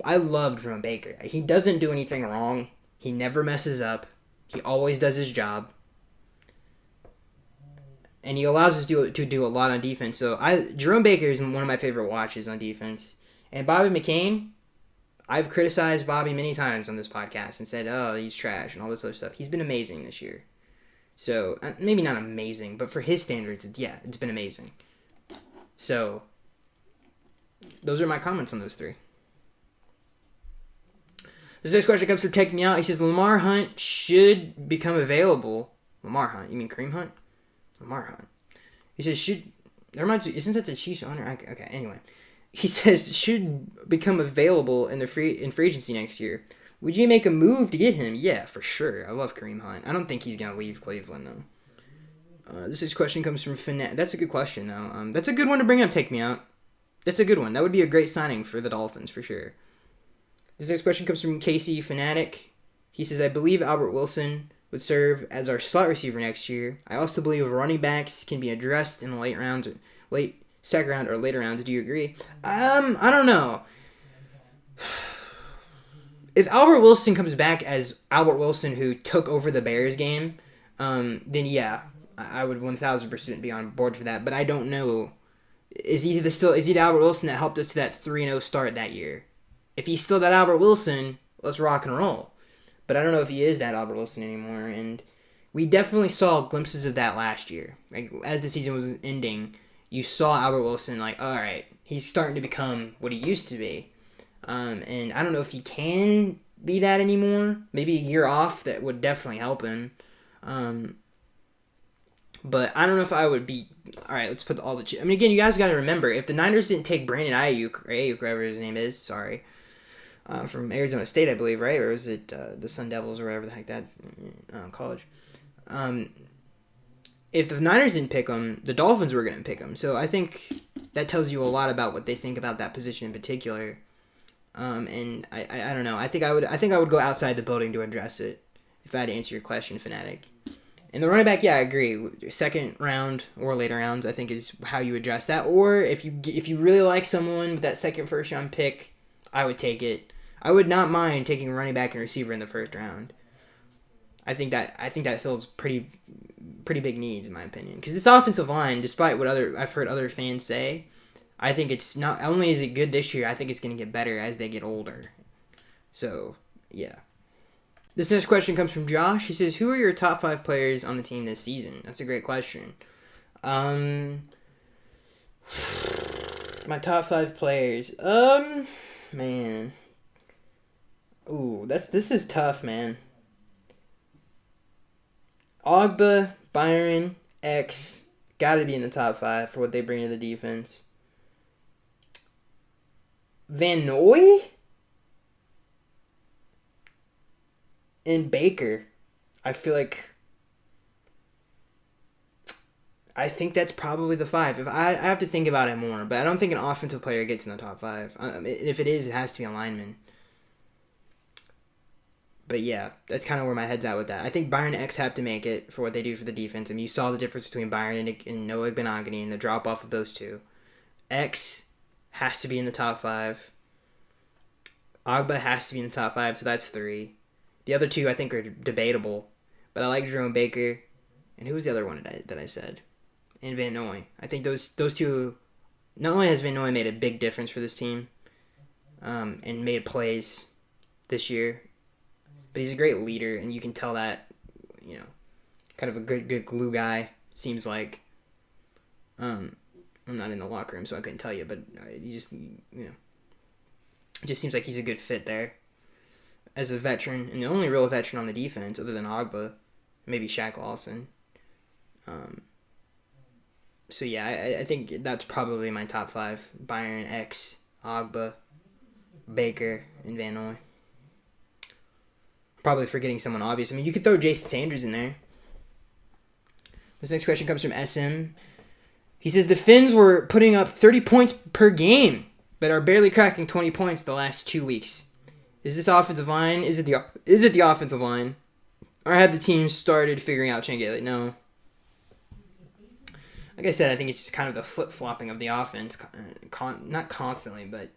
I love Jerome Baker. He doesn't do anything wrong. He never messes up. He always does his job. And he allows us to do a lot on defense. So Jerome Baker is one of my favorite watches on defense. And Bobby McCain, I've criticized Bobby many times on this podcast and said, oh, he's trash and all this other stuff. He's been amazing this year. So, maybe not amazing, but for his standards, it's been amazing. So, those are my comments on those 3. This next question comes from Take Me Out. He says, Lamar Hunt should become available. Lamar Hunt? You mean Kareem Hunt? Lamar Hunt. He says, that reminds me, isn't that the Chiefs owner? Okay, anyway. He says, should become available in free agency next year. Would you make a move to get him? Yeah, for sure. I love Kareem Hunt. I don't think he's going to leave Cleveland, though. This next question comes from Fanatic. That's a good question, though. That's a good one to bring up, Take Me Out. That's a good one. That would be a great signing for the Dolphins, for sure. This next question comes from Casey Fanatic. He says, I believe Albert Wilson would serve as our slot receiver next year. I also believe running backs can be addressed in the late second round or later rounds. Do you agree? I don't know. If Albert Wilson comes back as Albert Wilson who took over the Bears game, then yeah, I would 1,000% be on board for that. But I don't know. Is he the Albert Wilson that helped us to that 3-0 start that year? If he's still that Albert Wilson, let's rock and roll. But I don't know if he is that Albert Wilson anymore. And we definitely saw glimpses of that last year. Like, as the season was ending, you saw Albert Wilson like, all right, he's starting to become what he used to be. And I don't know if he can be that anymore. Maybe a year off, that would definitely help him. But I don't know if I would be... All right, let's put all the... I mean, again, you guys got to remember, if the Niners didn't take Brandon Ayuk, whatever his name is, sorry, from Arizona State, I believe, right? Or was it the Sun Devils or whatever the heck that college? If the Niners didn't pick him, the Dolphins were going to pick him. So I think that tells you a lot about what they think about that position in particular. And I don't know. I think I would go outside the building to address it if I had to answer your question, Fanatic. And the running back, yeah, I agree. Second round or later rounds, I think is how you address that. Or if you really like someone with that second first round pick, I would take it. I would not mind taking a running back and receiver in the first round. I think that fills pretty big needs in my opinion. Because this offensive line, despite what I've heard other fans say, I think it's not only is it good this year, I think it's going to get better as they get older. So yeah. This next question comes from Josh. He says, "Who are your top 5 players on the team this season?" That's a great question. My top 5 players. Man. Ooh, this is tough, man. Ogba, Byron, X, gotta be in the top 5 for what they bring to the defense. Van Noy? And Baker. I think that's probably the 5. If I have to think about it more, but I don't think an offensive player gets in the top 5. If it is, it has to be a lineman. But yeah, that's kind of where my head's at with that. I think Byron and X have to make it for what they do for the defense. I mean, you saw the difference between Byron and Noah Benogany and the drop off of those two. X has to be in the top 5. Ogba has to be in the top 5, so that's 3. The other 2 I think are debatable, but I like Jerome Baker, and who was the other one that I said? And Van Noy. I think those 2. Not only has Van Noy made a big difference for this team, and made plays this year, but he's a great leader, and you can tell that, kind of a good glue guy. Seems like. I'm not in the locker room, so I couldn't tell you, but it just seems like he's a good fit there. As a veteran, and the only real veteran on the defense, other than Ogba, maybe Shaq Lawson. So yeah, I think that's probably my top 5. Byron, X, Ogba, Baker, and Van Noy. Probably forgetting someone obvious. I mean, you could throw Jason Sanders in there. This next question comes from SM. He says, "The Finns were putting up 30 points per game, but are barely cracking 20 points the last 2 weeks. Is this offensive line? Is it the offensive line? Or have the team started figuring out Changeli?" No. Like I said, I think it's just kind of the flip-flopping of the offense. Not constantly, but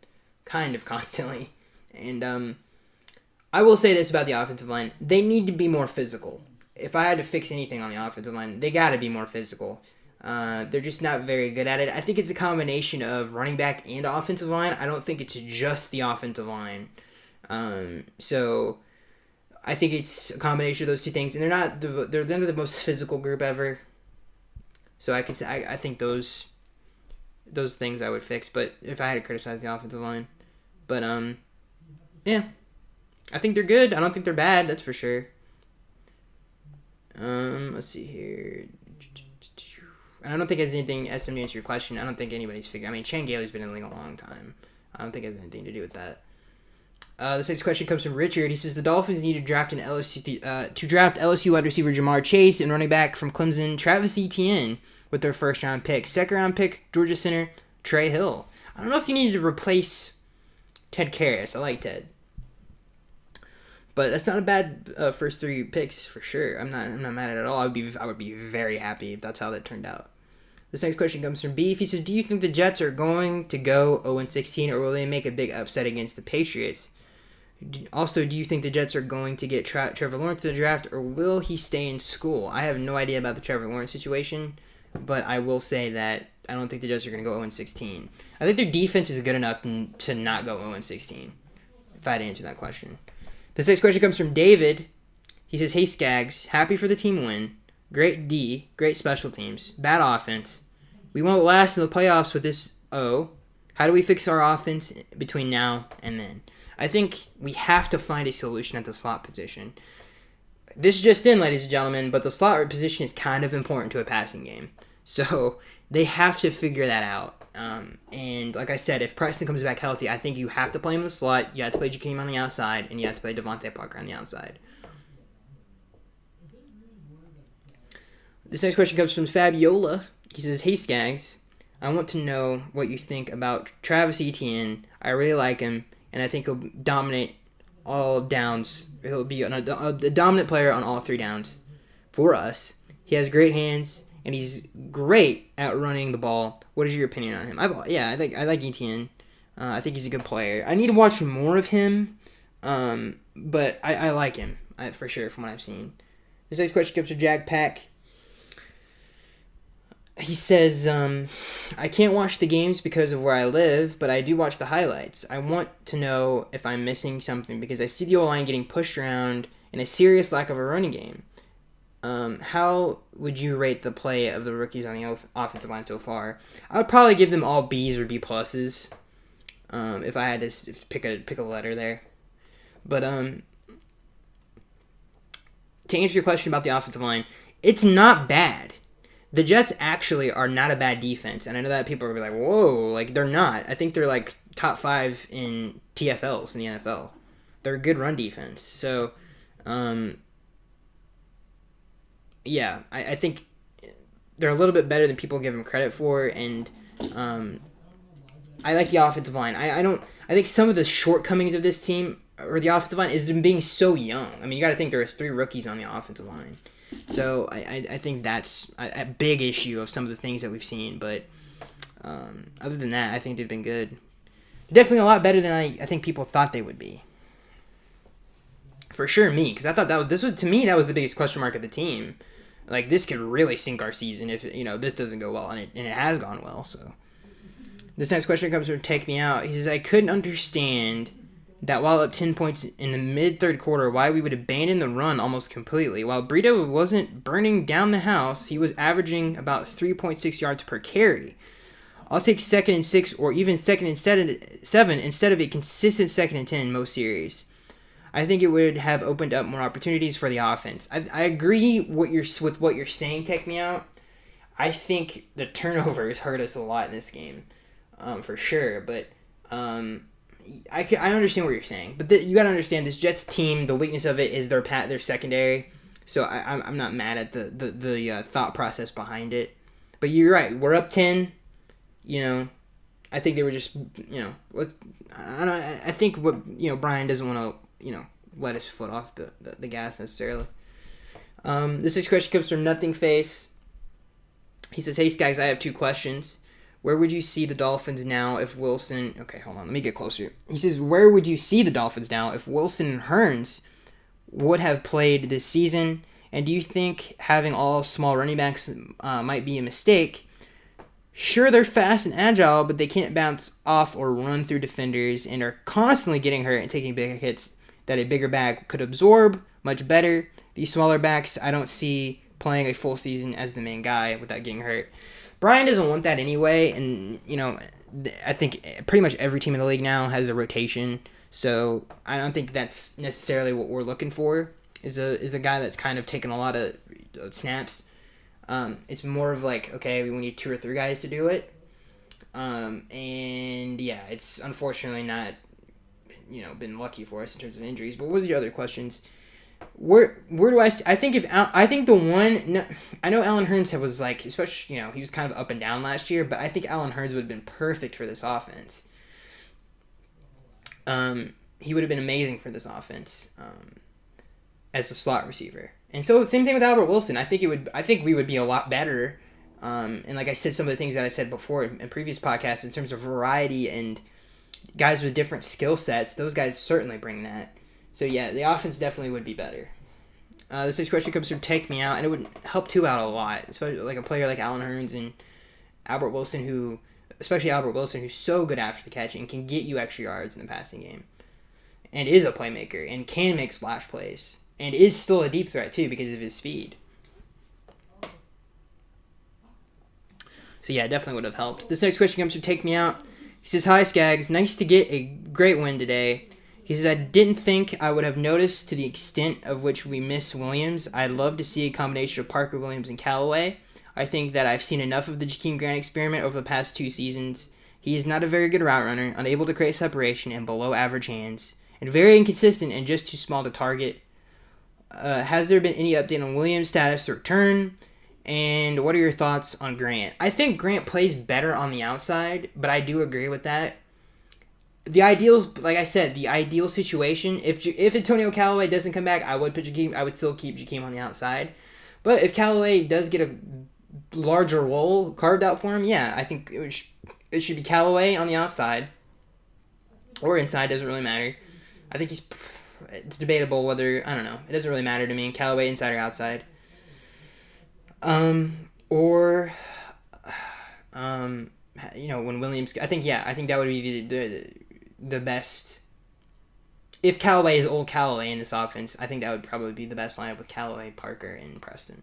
kind of constantly. And I will say this about the offensive line. They need to be more physical. If I had to fix anything on the offensive line, they got to be more physical. They're just not very good at it. I think it's a combination of running back and offensive line. I don't think it's just the offensive line. So I think it's a combination of those two things, and they're the most physical group ever. So I can say I think those things I would fix. But if I had to criticize the offensive line, but yeah, I think they're good. I don't think they're bad. That's for sure. Let's see here. I don't think it has anything, SM, to answer your question. I don't think anybody's figured. I mean, Changeli's been in the league a long time. I don't think it has anything to do with that. This next question comes from Richard. He says, "The Dolphins need to draft LSU wide receiver Jamar Chase and running back from Clemson Travis Etienne with their first round pick. Second round pick, Georgia center Trey Hill." I don't know if you needed to replace Ted Karras. I like Ted, but that's not a bad first 3 picks for sure. I'm not mad at it at all. I would be very happy if that's how that turned out. This next question comes from Beef. He says, "Do you think the Jets are going to go 0-16, or will they make a big upset against the Patriots? Also, do you think the Jets are going to get Trevor Lawrence to the draft, or will he stay in school?" I have no idea about the Trevor Lawrence situation, but I will say that I don't think the Jets are going to go 0-16. I think their defense is good enough to not go 0-16, if I had to answer that question. This next question comes from David. He says, "Hey, Skaggs, happy for the team win. Great D, great special teams, bad offense. We won't last in the playoffs with this O. How do we fix our offense between now and then?" I think we have to find a solution at the slot position. This is just in, ladies and gentlemen, but the slot position is kind of important to a passing game. So they have to figure that out. And like I said, if Preston comes back healthy, I think you have to play him in the slot, you have to play Jakeem on the outside, and you have to play Devontae Parker on the outside. This next question comes from Fabiola. He says, "Hey, Skaggs, I want to know what you think about Travis Etienne. I really like him, and I think he'll dominate all downs. He'll be a dominant player on all 3 downs for us. He has great hands, and he's great at running the ball. What is your opinion on him? I like Etienne. I think he's a good player. I need to watch more of him, but I like him for sure from what I've seen. This next question comes from Jack Pack. He says, I can't watch the games because of where I live, but I do watch the highlights. I want to know if I'm missing something because I see the O-line getting pushed around and a serious lack of a running game. How would you rate the play of the rookies on the offensive line so far? I would probably give them all B's or B pluses, if I had to pick a letter there. But to answer your question about the offensive line, it's not bad. The Jets actually are not a bad defense, and I know that people are like, whoa, like, they're not. I think they're, like, top 5 in TFLs in the NFL. They're a good run defense. So, yeah, I think they're a little bit better than people give them credit for, and I like the offensive line. I think some of the shortcomings of this team, or the offensive line, is them being so young. I mean, you got to think there are 3 rookies on the offensive line. So I think that's a big issue of some of the things that we've seen. But other than that, I think they've been good. Definitely a lot better than I think people thought they would be. For sure, me, because I thought that was the biggest question mark of the team. Like, this could really sink our season if this doesn't go well, and it has gone well. So this next question comes from Take Me Out. He says, I couldn't understand that while up 10 points in the mid-third quarter, why we would abandon the run almost completely. While Burrito wasn't burning down the house, he was averaging about 3.6 yards per carry. I'll take 2nd and 6 or even 2nd and 7 instead of a consistent 2nd and 10 most series. I think it would have opened up more opportunities for the offense. I agree with what you're saying, Take Me Out. I think the turnovers hurt us a lot in this game, for sure, but I understand what you're saying, but you got to understand this Jets team. The weakness of it is their secondary. So I'm not mad at the thought process behind it. But you're right. We're up 10. I think they were just I think what Brian doesn't want to let his foot off the gas necessarily. This next question comes from Nothing Face. He says, "Hey guys, I have 2 questions. Where would you see the Dolphins now if Wilson..." Okay, hold on. Let me get closer. He says, where would you see the Dolphins now if Wilson and Hearns would have played this season? And do you think having all small running backs might be a mistake? Sure, they're fast and agile, but they can't bounce off or run through defenders and are constantly getting hurt and taking big hits that a bigger back could absorb much better. These smaller backs, I don't see playing a full season as the main guy without getting hurt. Brian doesn't want that anyway, and, I think pretty much every team in the league now has a rotation, so I don't think that's necessarily what we're looking for, is a guy that's kind of taken a lot of snaps. It's more of like, okay, we need 2 or 3 guys to do it, and yeah, it's unfortunately not, been lucky for us in terms of injuries. But what was your other questions? Where do I think the one, I know Allen Hurns was like, especially, he was kind of up and down last year, but I think Allen Hurns would have been perfect for this offense. He would have been amazing for this offense as a slot receiver. And so same thing with Albert Wilson. I think we would be a lot better. And like I said, some of the things that I said before in previous podcasts in terms of variety and guys with different skill sets, those guys certainly bring that. So, yeah, the offense definitely would be better. This next question comes from Take Me Out, and it would help 2 out a lot, especially like a player like Allen Hurns and Albert Wilson, especially Albert Wilson, who's so good after the catch and can get you extra yards in the passing game, and is a playmaker and can make splash plays, and is still a deep threat, too, because of his speed. So, yeah, definitely would have helped. This next question comes from Take Me Out. He says, "Hi, Skaggs. Nice to get a great win today." He says, "I didn't think I would have noticed to the extent of which we miss Williams. I'd love to see a combination of Parker, Williams, and Callaway. I think that I've seen enough of the Jakeem Grant experiment over the past 2 seasons. He is not a very good route runner, unable to create separation, and below average hands, and very inconsistent and just too small to target. Has there been any update on Williams' status to return? And what are your thoughts on Grant?" I think Grant plays better on the outside, but I do agree with that. the ideal, like I said, the ideal situation. If Antonio Callaway doesn't come back, I would put Jakeem. I would still keep Jakeem on the outside. But if Callaway does get a larger role carved out for him, yeah, I think it should be Callaway on the outside or inside. Doesn't really matter. I think it's debatable whether, I don't know. It doesn't really matter to me. Callaway inside or outside. Or when Williams, I think that would be the best. If Callaway is old Callaway in this offense, I think that would probably be the best lineup with Callaway, Parker, and Preston.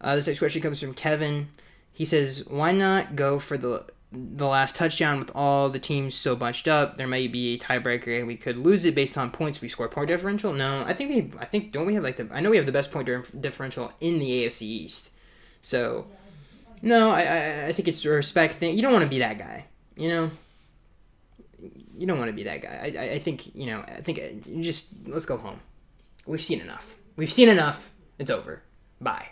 This next question comes from Kevin. He says, "Why not go for the last touchdown with all the teams so bunched up? There might be a tiebreaker and we could lose it based on points we score. Point differential? No, don't we have I know we have the best point differential in the AFC East. So, no, I think it's a respect thing. You don't want to be that guy, you know? You don't want to be that guy. I think you just, let's go home. We've seen enough. It's over. Bye."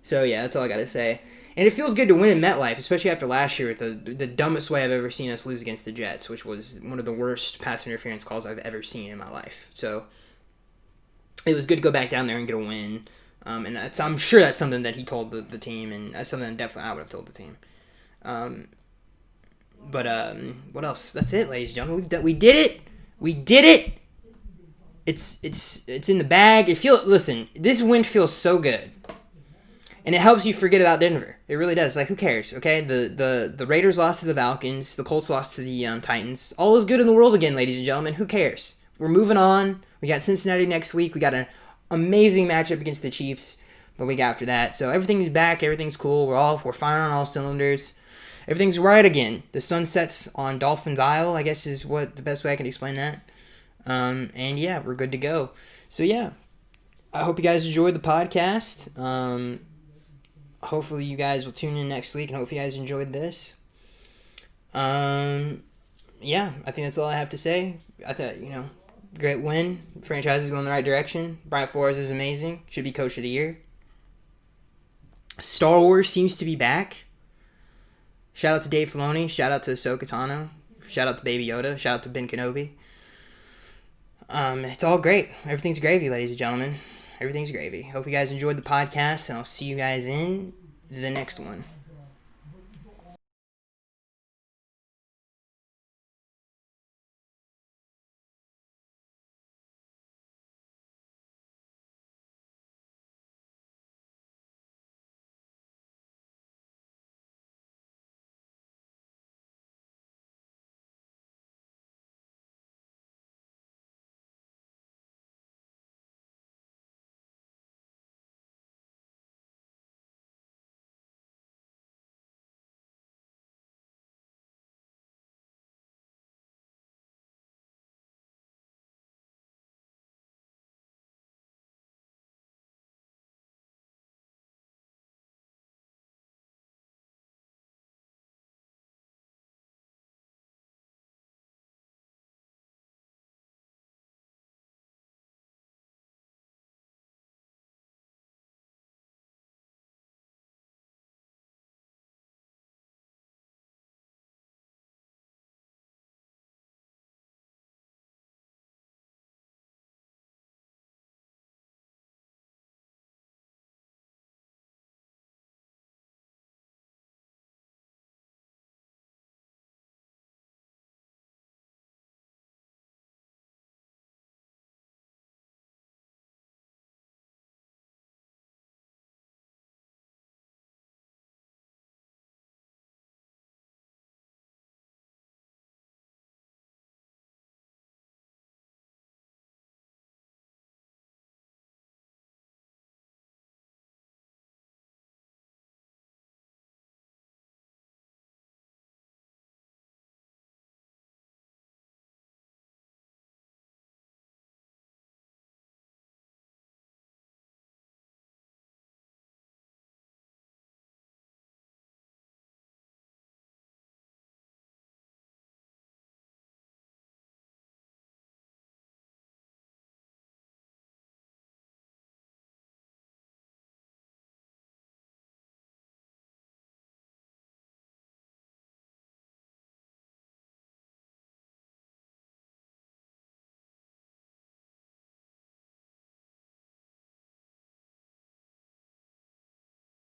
So, yeah, that's all I got to say. And it feels good to win in MetLife, especially after last year with the dumbest way I've ever seen us lose against the Jets, which was one of the worst pass interference calls I've ever seen in my life. So it was good to go back down there and get a win. And I'm sure that's something that he told the team, and that's something that definitely I would have told the team. But what else? That's it, ladies and gentlemen. We did it. We did it. It's in the bag. Listen, this win feels so good. And it helps you forget about Denver. It really does. Like, who cares, okay? The Raiders lost to the Falcons. The Colts lost to the Titans. All is good in the world again, ladies and gentlemen. Who cares? We're moving on. We got Cincinnati next week. We got an amazing matchup against the Chiefs the week after that. So everything's back. Everything's cool. We're firing on all cylinders. Everything's right again. The sun sets on Dolphins Isle, I guess is what the best way I can explain that. And yeah, we're good to go. So yeah, I hope you guys enjoyed the podcast. Hopefully you guys will tune in next week, and hopefully you guys enjoyed this. Yeah, I think that's all I have to say. I thought, great win. Franchise is going in the right direction. Brian Flores is amazing. Should be Coach of the Year. Star Wars seems to be back. Shout out to Dave Filoni. Shout out to Ahsoka Tano. Shout out to Baby Yoda. Shout out to Ben Kenobi. It's all great. Everything's gravy, ladies and gentlemen. Everything's gravy. Hope you guys enjoyed the podcast, and I'll see you guys in the next one.